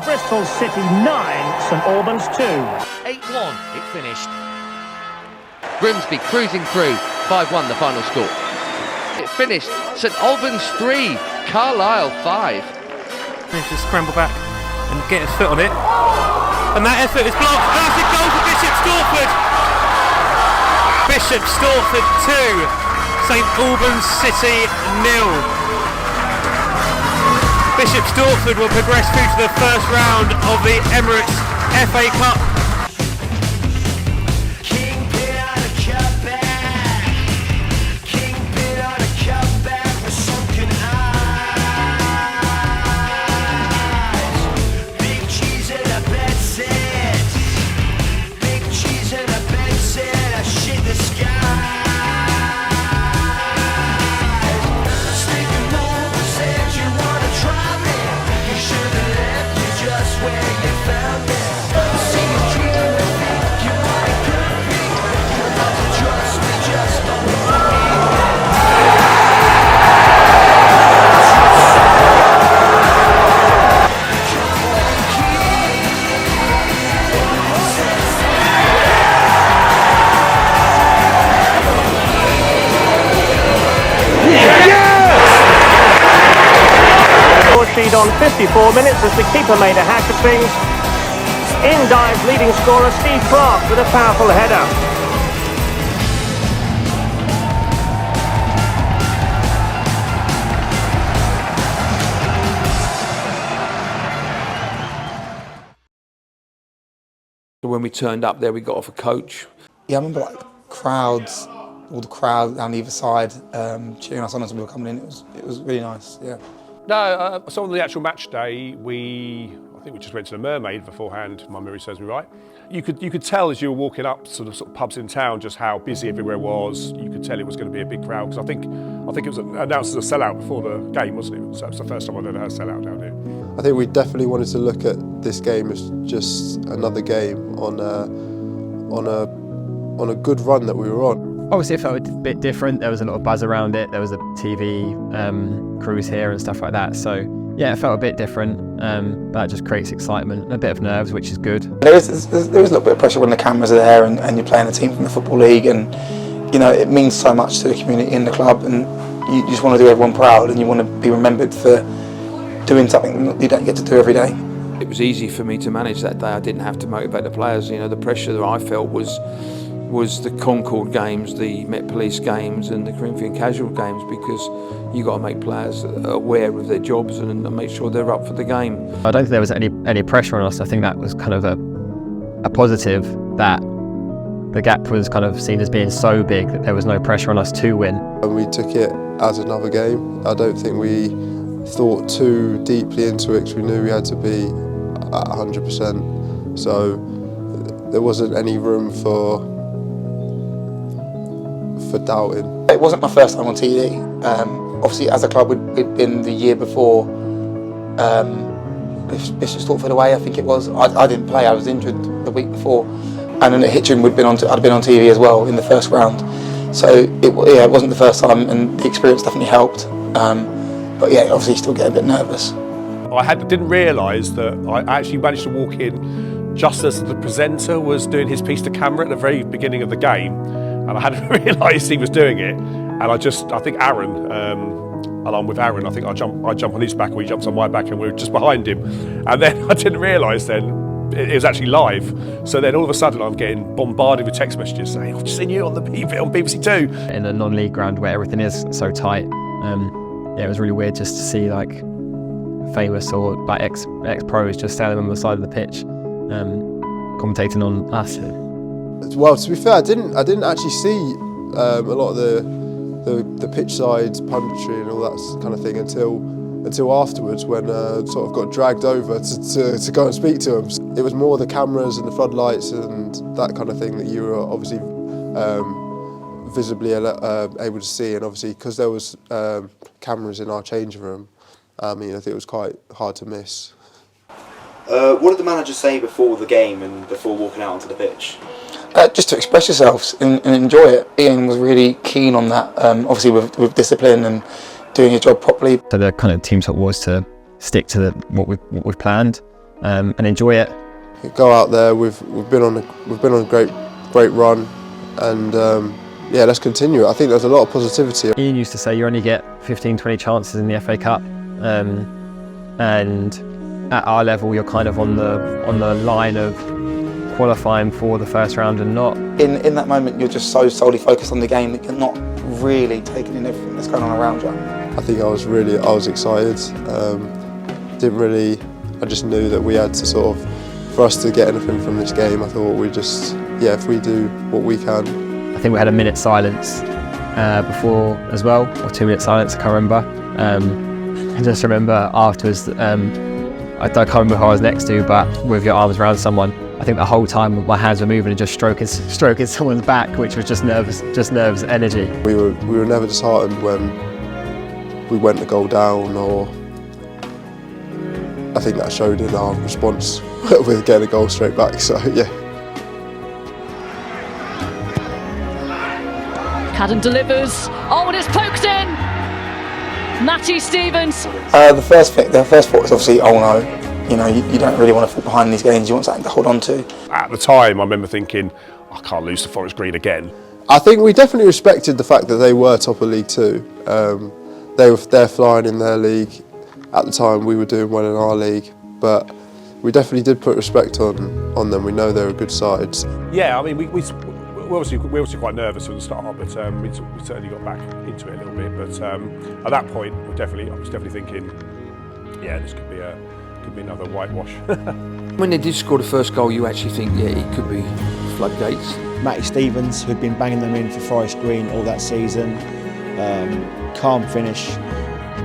Bristol City 9, St Albans 2. 8-1, it finished. Grimsby cruising through, 5-1 the final score. It finished, St Albans 3, Carlisle 5. Managed to scramble back and get his foot on it. And that effort is blocked. That's a goal for Bishop Stortford. Bishop Stortford 2, St Albans City 0. Bishop Stortford will progress through to the first round of the Emirates FA Cup. On 54 minutes as the keeper made a hash of things. In dives leading scorer Steve Clark with a powerful header. When we turned up there, we got off a coach. Yeah, I remember crowds, all the crowd down either side cheering us on as we were coming in. It was really nice, yeah. No, so on the actual match day, I think we just went to the Mermaid beforehand, my memory serves me right. You could tell as you were walking up sort of pubs in town just how busy everywhere was. You could tell it was going to be a big crowd, because I think it was announced as a sellout before the game, wasn't it? So it's the first time I've ever had a sellout down here. I think we definitely wanted to look at this game as just another game on a good run that we were on. Obviously it felt a bit different, there was a lot of buzz around it, there was a TV crews here and stuff like that, so yeah, it felt a bit different, but that just creates excitement and a bit of nerves, which is good. There is a little bit of pressure when the cameras are there and you're playing a team from the Football League, and you know, it means so much to the community in the club, and you just want to do everyone proud and you want to be remembered for doing something that you don't get to do every day. It was easy for me to manage that day. I didn't have to motivate the players. You know, the pressure that I felt was the Concord games, the Met Police games and the Corinthian Casual games, because you got to make players aware of their jobs and make sure they're up for the game. I don't think there was any pressure on us. I think that was kind of a positive, that the gap was kind of seen as being so big that there was no pressure on us to win. And we took it as another game. I don't think we thought too deeply into it because we knew we had to be at 100%. So there wasn't any room for doubting. It wasn't my first time on TV. Obviously, as a club, we'd been the year before Bishop Stortford away, I think it was. I didn't play, I was injured the week before. And then at Hitchin, I'd been on TV as well in the first round. So it wasn't the first time, and the experience definitely helped. But yeah, obviously still get a bit nervous. I didn't realise that I actually managed to walk in just as the presenter was doing his piece to camera at the very beginning of the game. And I hadn't realised he was doing it, and I think Aaron, along with Aaron, I think I jump on his back or he jumps on my back, and we were just behind him. And then I didn't realise then it was actually live. So then all of a sudden I'm getting bombarded with text messages saying, "I've just seen you on BBC Two." In a non-league ground where everything is so tight, yeah, it was really weird just to see like famous or like ex-pros just standing on the side of the pitch, commentating on us. Well, to be fair, I didn't actually see a lot of the pitch side punditry and all that kind of thing until afterwards, when sort of got dragged over to go and speak to them. It was more the cameras and the floodlights and that kind of thing that you were obviously visibly able to see, and obviously because there was cameras in our changing room, I think it was quite hard to miss. What did the manager say before the game and before walking out onto the pitch? Just to express yourselves and enjoy it. Ian was really keen on that, obviously with discipline and doing your job properly. So the kind of team talk was to stick to what we've planned, and enjoy it. Go out there. We've been on a great run, and yeah, let's continue. I think there's a lot of positivity. Ian used to say you only get 15-20 chances in the FA Cup, and at our level you're kind of on the line of qualifying for the first round and not. In that moment you're just so solely focused on the game that you're not really taking in everything that's going on around you. I think I was excited. I just knew that we had to sort of, for us to get anything from this game, I thought if we do what we can. I think we had a minute silence before as well, or 2 minute silence, I can't remember. I just remember afterwards, I can't remember who I was next to, but with your arms around someone, I think the whole time my hands were moving and just stroking someone's back, which was just nerves, energy. We were never disheartened when we went to goal down, or I think that showed in our response with getting a goal straight back. So yeah. Callum delivers. Oh, and it's poked in. Matty Stevens. The first thought was obviously, oh no. You know, you don't really want to fall behind in these games. You want something to hold on to. At the time, I remember thinking, I can't lose to Forest Green again. I think we definitely respected the fact that they were top of League Two. They're flying in their league. At the time, we were doing well in our league, but we definitely did put respect on them. We know they were good sides. Yeah, I mean, we're obviously quite nervous at the start, but we certainly got back into it a little bit. But at that point, I was definitely thinking, yeah, this could be another whitewash. When they did score the first goal, you actually think, yeah, it could be floodgates. Matty Stevens, who'd been banging them in for Forest Green all that season, calm finish,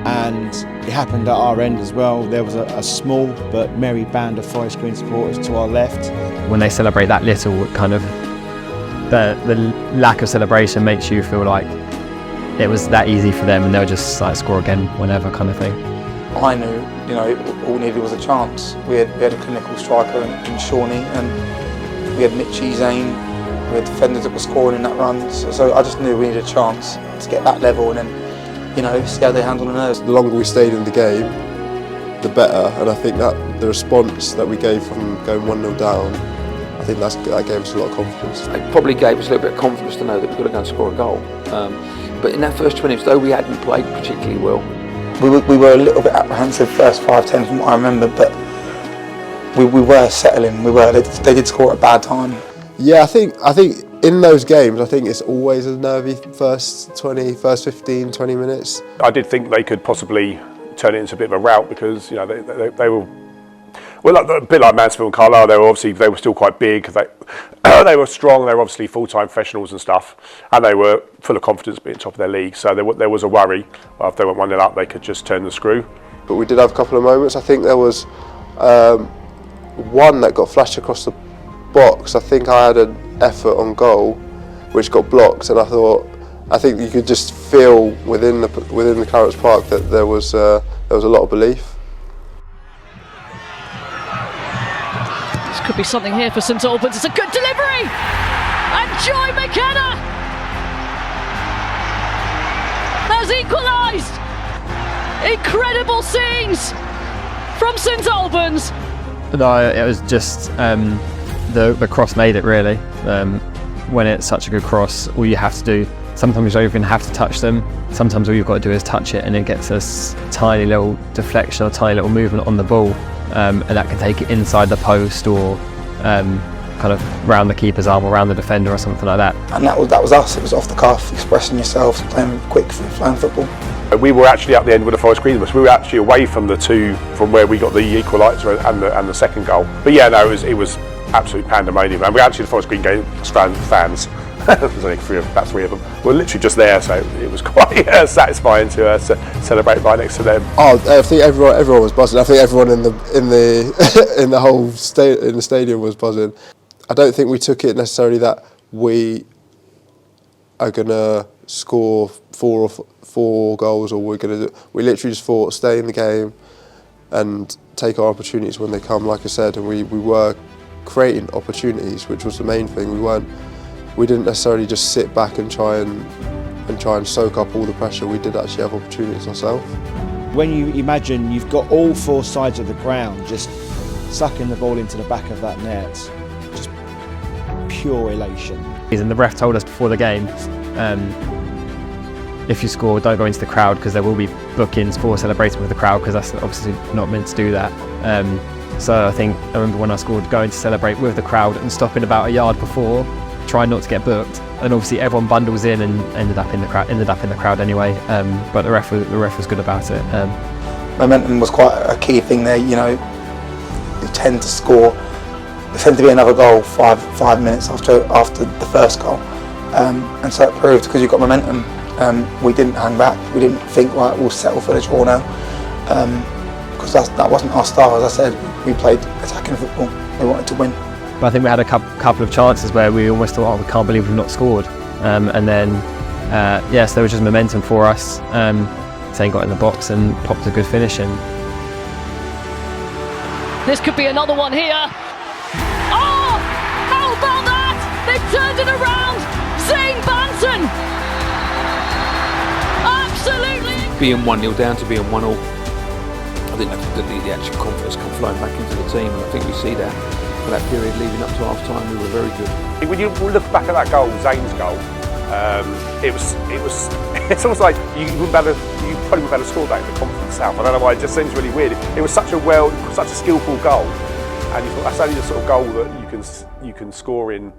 and it happened at our end as well. There was a small but merry band of Forest Green supporters to our left. When they celebrate that little, kind of the lack of celebration makes you feel like it was that easy for them and they'll just like score again whenever, kind of thing. I knew, you know, all we needed was a chance. We had a clinical striker in Shawnee, and we had Mitchie, Zane, we had defenders that were scoring in that run. So I just knew we needed a chance to get that level and then, you know, see how they handle the nerves. The longer we stayed in the game, the better. And I think that the response that we gave from going 1-0 down, I think that gave us a lot of confidence. It probably gave us a little bit of confidence to know that we've got to go and score a goal. But in that first 20 minutes, though we hadn't played particularly well, we were a little bit apprehensive first 5-10 from what I remember, but we were settling. They did score at a bad time. Yeah, I think in those games, I think it's always a nervy first 15, 20 minutes. I did think they could possibly turn it into a bit of a rout because, you know, they were, well, a bit like Mansfield and Carlisle. They were still quite big. They were strong. They were obviously full-time professionals and stuff, and they were full of confidence being top of their league. So there was a worry if they went 1-0 up, they could just turn the screw. But we did have a couple of moments. I think there was one that got flashed across the box. I think I had an effort on goal, which got blocked, and I think you could just feel within the Clarets Park that there was a lot of belief. Could be something here for St Albans. It's a good delivery, and Joy McKenna has equalised. Incredible scenes from St Albans. No, it was just the cross made it really. When it's such a good cross, all you have to do, sometimes you don't even have to touch them. Sometimes all you've got to do is touch it, and it gets a tiny little deflection or tiny little movement on the ball. And that can take it inside the post or kind of round the keeper's arm or round the defender or something like that. And that was us. It was off the cuff, expressing yourself, playing quick, flying football. We were actually at the end with the Forest Green. We were actually away from from where we got the equaliser and the second goal. But yeah, no, it was absolute pandemonium. And we actually, the Forest Green game fans, there's only about three of them, were literally just there, so it was quite satisfying to celebrate right next to them. Oh, I think everyone was buzzing. I think everyone in the whole in the stadium was buzzing. I don't think we took it necessarily that we are gonna score four goals, or we literally just thought stay in the game and take our opportunities when they come. Like I said, and we were creating opportunities, which was the main thing. We didn't necessarily just sit back and try and soak up all the pressure. We did actually have opportunities ourselves. When you imagine you've got all four sides of the ground just sucking the ball into the back of that net, just pure elation. And the ref told us before the game, if you score, don't go into the crowd, because there will be bookings for celebrating with the crowd, because that's obviously not meant to do that. So I remember when I scored, going to celebrate with the crowd and stopping about a yard before, trying not to get booked. And obviously everyone bundles in and ended up in the crowd anyway. But the ref was good about it. Momentum was quite a key thing there. You know, you tend to score. There tend to be another goal 5 minutes after the first goal, and so it proved, because you've got momentum. We didn't hang back. We didn't think, right, we'll settle for the draw now, because that wasn't our style. As I said, we played attacking football. We wanted to win. But I think we had a couple of chances where we almost thought, oh, we can't believe we've not scored. And then, yes, there was just momentum for us. Zane got in the box and popped a good finish in. This could be another one here. Oh, how about that? They've turned it around. Zane Banton. Absolutely. Being 1-0 down to being 1-1, I think the actual confidence come flowing back into the team, and I think we see that for that period leading up to half time. We were very good. When you look back at that goal, Zane's goal, it's almost like you probably wouldn't better score that in the Conference South. I don't know why, it just seems really weird. It was such a skillful goal, and you thought that's only the sort of goal that you can score in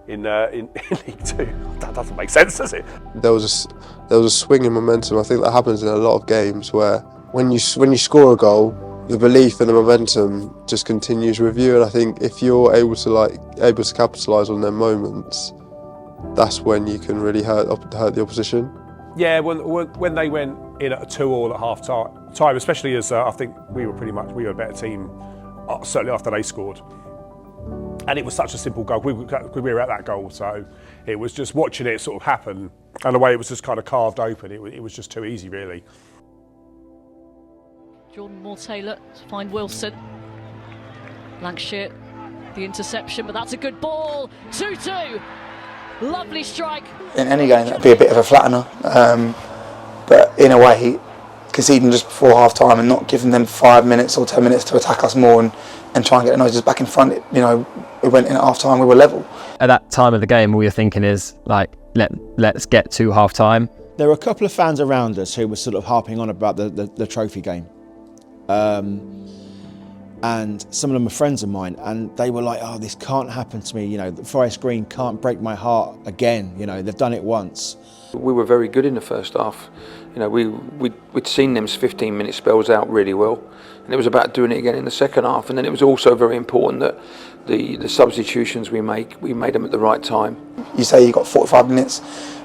League Two. That doesn't make sense, does it? There was a swing in momentum. I think that happens in a lot of games where when you score a goal, the belief and the momentum just continues with you. And I think if you're able to capitalise on them moments, that's when you can really hurt the opposition. Yeah, when they went in at a 2-2 at half time, especially as I think we were a better team, certainly after they scored. And it was such a simple goal. We were at that goal, so it was just watching it sort of happen, and the way it was just kind of carved open, it was just too easy, really. Jordan Moore-Taylor to find Wilson. Lancashire, the interception, but that's a good ball. 2-2. Lovely strike. In any game, that'd be a bit of a flattener, but in a way, conceding just before half time and not giving them 5 minutes or 10 minutes to attack us more and try and get the noses back in front. You know, we went in at half time, we were level. At that time of the game, all we were thinking is, like, let's get to half time. There were a couple of fans around us who were sort of harping on about the trophy game. And some of them are friends of mine, and they were like, oh, this can't happen to me, you know, the Forest Green can't break my heart again, you know, they've done it once. We were very good in the first half. You know, we'd seen them 15-minute spells out really well, and it was about doing it again in the second half. And then it was also very important that the substitutions we made them at the right time. You say you got 45 minutes,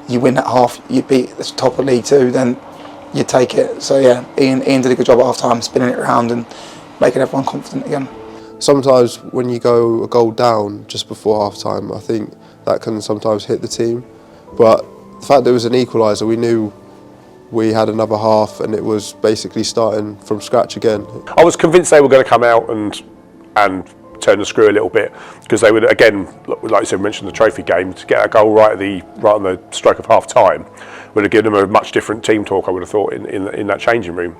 you win that half, you beat the top of League Two, then you take it. So yeah, Ian did a good job at half time, spinning it around and making everyone confident again. Sometimes when you go a goal down just before half time, I think that can sometimes hit the team. But the fact that it was an equaliser, we knew we had another half, and it was basically starting from scratch again. I was convinced they were going to come out and turn the screw a little bit, because they would, again, like you said, mentioned the trophy game, to get a goal right on the stroke of half time would have given them a much different team talk, I would have thought, in that changing room.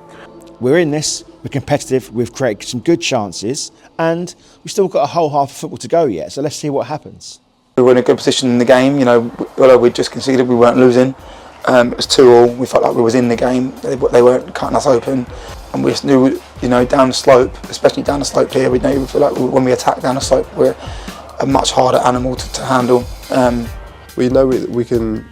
We're in this, we're competitive, we've created some good chances, and we've still got a whole half of football to go yet, so let's see what happens. We were in a good position in the game, you know, although we just conceded, we weren't losing. It was 2-2, we felt like we was in the game, they weren't cutting us open, and we just knew, you know, down the slope, especially down the slope here, we feel like when we attack down the slope, we're a much harder animal to handle. We know that we can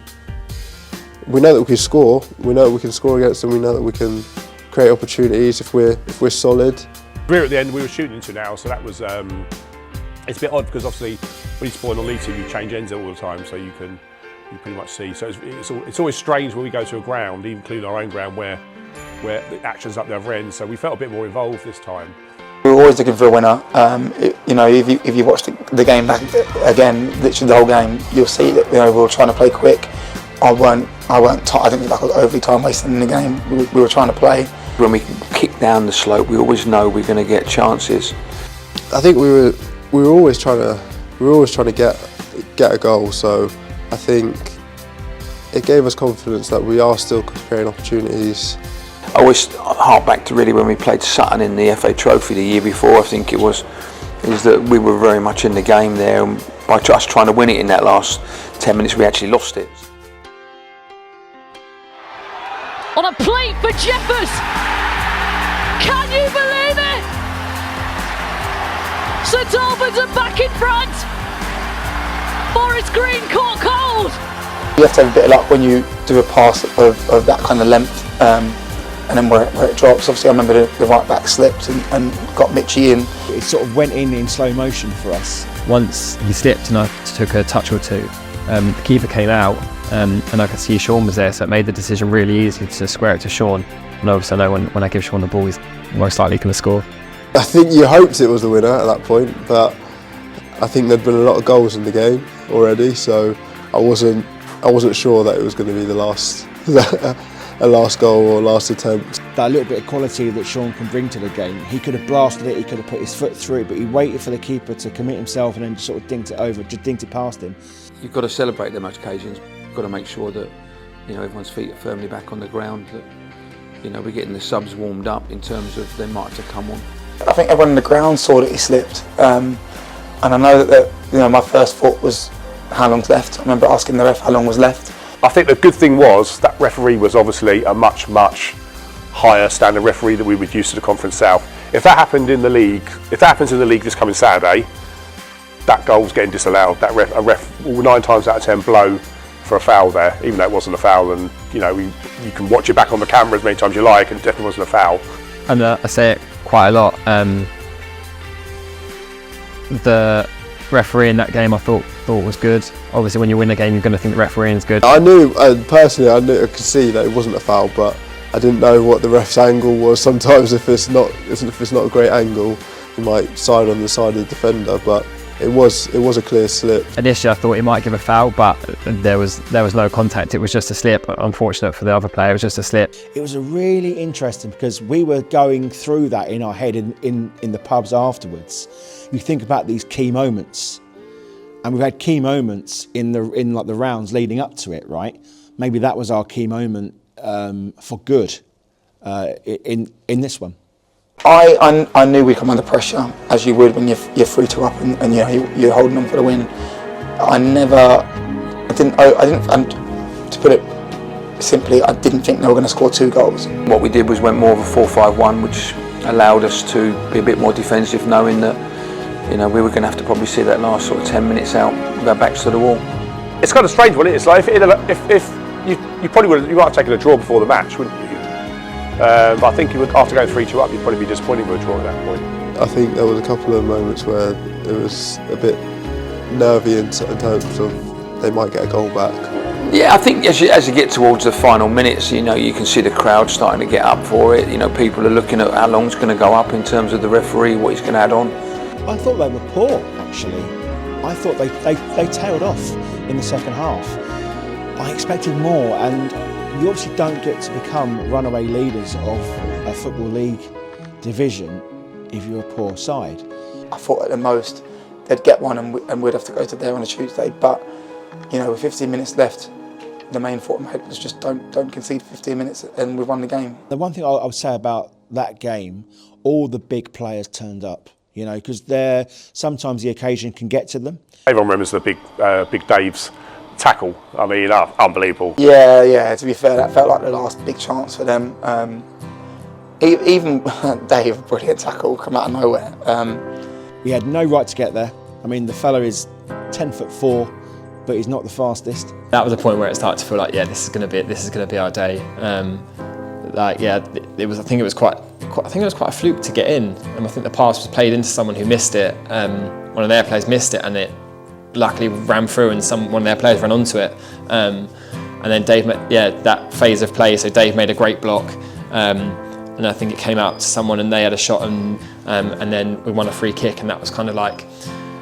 score, we know that we can score against them, we know that we can create opportunities if we're solid. We're at the end, we were shooting into now, so that was, it's a bit odd because obviously when you spawn on League Two, you change ends all the time, so you pretty much see. So it's always strange when we go to a ground, including our own ground, where the action's up the other end. So we felt a bit more involved this time. We were always looking for a winner. You know, if you watch the game back again, literally the whole game, you'll see that, you know, we were trying to play quick. I didn't think I was overly time wasting in the game. We were trying to play. When we kick down the slope, we always know we're going to get chances. I think we were always trying to get a goal. So I think it gave us confidence that we are still creating opportunities. I always hark back to really when we played Sutton in the FA Trophy the year before, I think it was, is that we were very much in the game there, and by us trying to win it in that last 10 minutes we actually lost it. On a plate for Jeffers! Can you believe it? St Albans are back in front! Forest Green caught cold! You have to have a bit of luck when you do a pass of that kind of length, and then where it drops. Obviously I remember the right back slipped and got Mitchie in. It sort of went in slow motion for us. Once he slipped and I took a touch or two, the keeper came out and I could see Sean was there, so it made the decision really easy to square it to Sean. And obviously I know when I give Sean the ball, he's most likely going to score. I think you hoped it was the winner at that point, but I think there'd been a lot of goals in the game already, so I wasn't sure that it was going to be the last a last goal or last attempt. That little bit of quality that Sean can bring to the game, he could have blasted it, he could have put his foot through it, but he waited for the keeper to commit himself and then just sort of dinked it over, just dinked it past him. You've got to celebrate them occasions. You've got to make sure that, you know, everyone's feet are firmly back on the ground, that, you know, we're getting the subs warmed up in terms of they might have to come on. I think everyone on the ground saw that he slipped, and I know that you know, my first thought was how long's left. I remember asking the ref how long was left. I think the good thing was that referee was obviously a much higher standard referee that we would use to the Conference South. If that happened in the league, if that happens in the league this coming Saturday, that goal's getting disallowed. That a ref will 9 times out of 10 blow for a foul there, even though it wasn't a foul. And you know, you can watch it back on the camera as many times as you like, and it definitely wasn't a foul. And I say it quite a lot. The referee in that game I thought was good. Obviously when you win a game you're going to think the refereeing is good. I knew, personally I could see that it wasn't a foul, but I didn't know what the ref's angle was. Sometimes if it's not a great angle, he might side on the side of the defender, but it was a clear slip. Initially I thought he might give a foul, but there was no contact. It was just a slip. Unfortunate for the other player, it was just a slip. It was a really interesting because we were going through that in our head in the pubs afterwards. You think about these key moments, and we've had key moments in like the rounds leading up to it, right? Maybe that was our key moment for good in this one. I knew we'd come under pressure, as you would when you're 3-2 up and you know you're holding on for the win. And to put it simply, I didn't think they were going to score 2 goals. What we did was went more of a 4-5-1, which allowed us to be a bit more defensive, knowing that, you know, we were going to have to probably see that last sort of 10 minutes out with our backs to the wall. It's kind of strange, wasn't it? It's like if you probably would, you might have taken a draw before the match, wouldn't you? But I think after going 3-2 up, you'd probably be disappointed with a draw at that point. I think there was a couple of moments where it was a bit nervy in terms of they might get a goal back. Yeah, I think as you get towards the final minutes, you know, you can see the crowd starting to get up for it. You know, people are looking at how long it's going to go up in terms of the referee, what he's going to add on. I thought they were poor, actually. I thought they tailed off in the second half. I expected more, and you obviously don't get to become runaway leaders of a Football League division if you're a poor side. I thought at the most they'd get one and we'd have to go to there on a Tuesday, but you know, with 15 minutes left, the main thought in my head was just don't concede 15 minutes and we've won the game. The one thing I would say about that game, all the big players turned up, you know, because sometimes the occasion can get to them. Everyone remembers the big Dave's tackle. I mean, unbelievable. Yeah, to be fair, that felt like the last big chance for them. Even Dave, brilliant tackle, come out of nowhere. He had no right to get there. I mean, the fella is 10'4", but he's not the fastest. That was a point where it started to feel like, yeah, this is going to be our day. Like, yeah, it was. I think it was quite a fluke to get in, and I think the pass was played into someone who missed it. One of their players missed it, and it luckily ran through, and one of their players ran onto it. And then Dave, that phase of play. So Dave made a great block, and I think it came out to someone, and they had a shot, and then we won a free kick, and that was kind of like,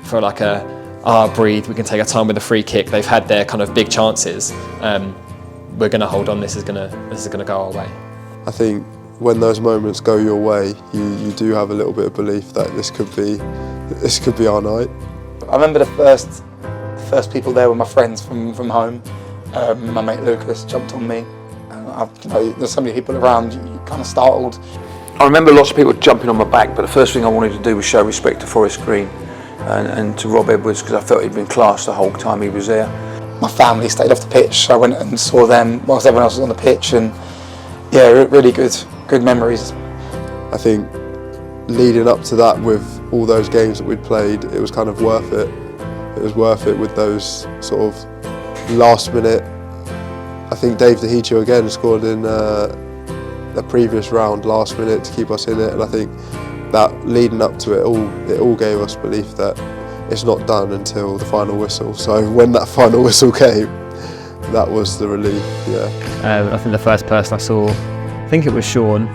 for like breathe. We can take our time with the free kick. They've had their kind of big chances. We're going to hold on. This is going to go our way. I think when those moments go your way, you do have a little bit of belief that this could be our night. I remember the first people there were my friends from home. My mate Lucas jumped on me, and there's so many people around, you're kind of startled. I remember lots of people jumping on my back, but the first thing I wanted to do was show respect to Forest Green and to Rob Edwards, because I felt he'd been class the whole time he was there. My family stayed off the pitch, so I went and saw them whilst everyone else was on the pitch, and yeah, really good memories. I think leading up to that, with all those games that we'd played, it was kind of worth it. It was worth it with those sort of last minute. I think Dave DeHicho again scored in a previous round last minute to keep us in it, and I think that leading up to it all gave us belief that it's not done until the final whistle. So when that final whistle came, that was the relief. Yeah. I think the first person I saw, I think it was Sean,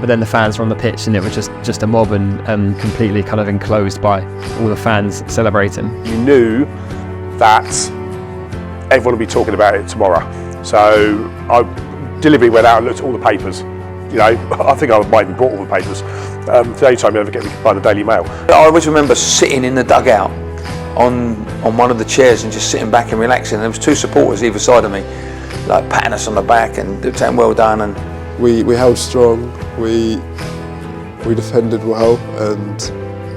but then the fans were on the pitch and it was just a mob and completely kind of enclosed by all the fans celebrating. You knew that everyone would be talking about it tomorrow. So I deliberately went out and looked at all the papers. I think I might have brought all the papers. The only time you ever get me by the Daily Mail. I always remember sitting in the dugout on one of the chairs and just sitting back and relaxing. And there was two supporters either side of me, like patting us on the back and saying well done. And we held strong. We defended well, and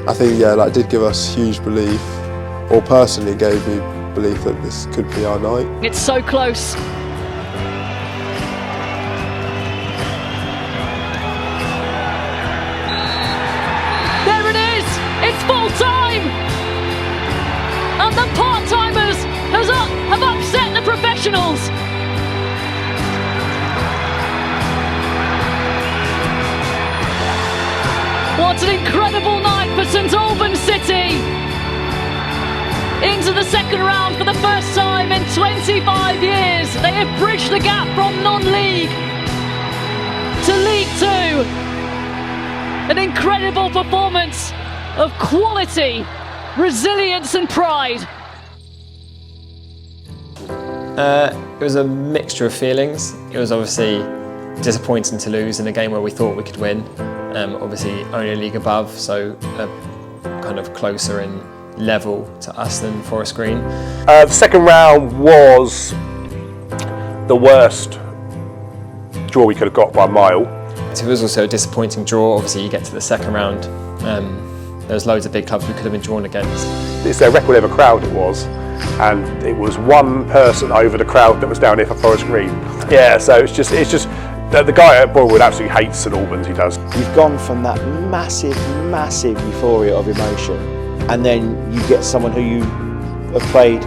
I think that did give us huge belief, or personally gave me belief that this could be our night. It's so close. It's full time! And the part-timers have upset the professionals! What an incredible night for St Albans City! Into the second round for the first time in 25 years. They have bridged the gap from non-league to League Two. An incredible performance of quality, resilience and pride. It was a mixture of feelings. It was obviously disappointing to lose in a game where we thought we could win. Obviously only a league above, so kind of closer in level to us than Forest Green. The second round was the worst draw we could have got by a mile. It was also a disappointing draw. Obviously you get to the second round, there's loads of big clubs we could have been drawn against. It's their record ever crowd it was, and it was one person over the crowd that was down here for Forest Green. Yeah, so it's just the guy at Boywood absolutely hates St Albans, he does. You've gone from that massive euphoria of emotion, and then you get someone who you have played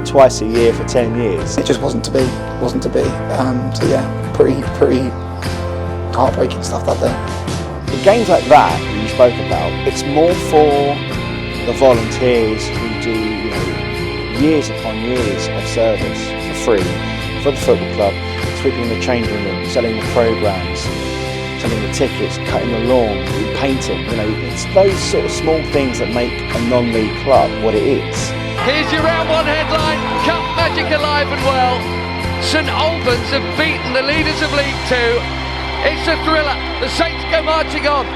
twice a year for 10 years. It just wasn't to be. So yeah, pretty heartbreaking stuff that day. In games like that you spoke about, it's more for the volunteers who do years upon years of service for free for the football club, sweeping the changing room, selling the programmes, selling the tickets, cutting the lawn, painting. It's those sort of small things that make a non-league club what it is. Here's your round one headline. Cup magic alive and well. St Albans have beaten the leaders of League Two. It's a thriller. The Saints go marching on.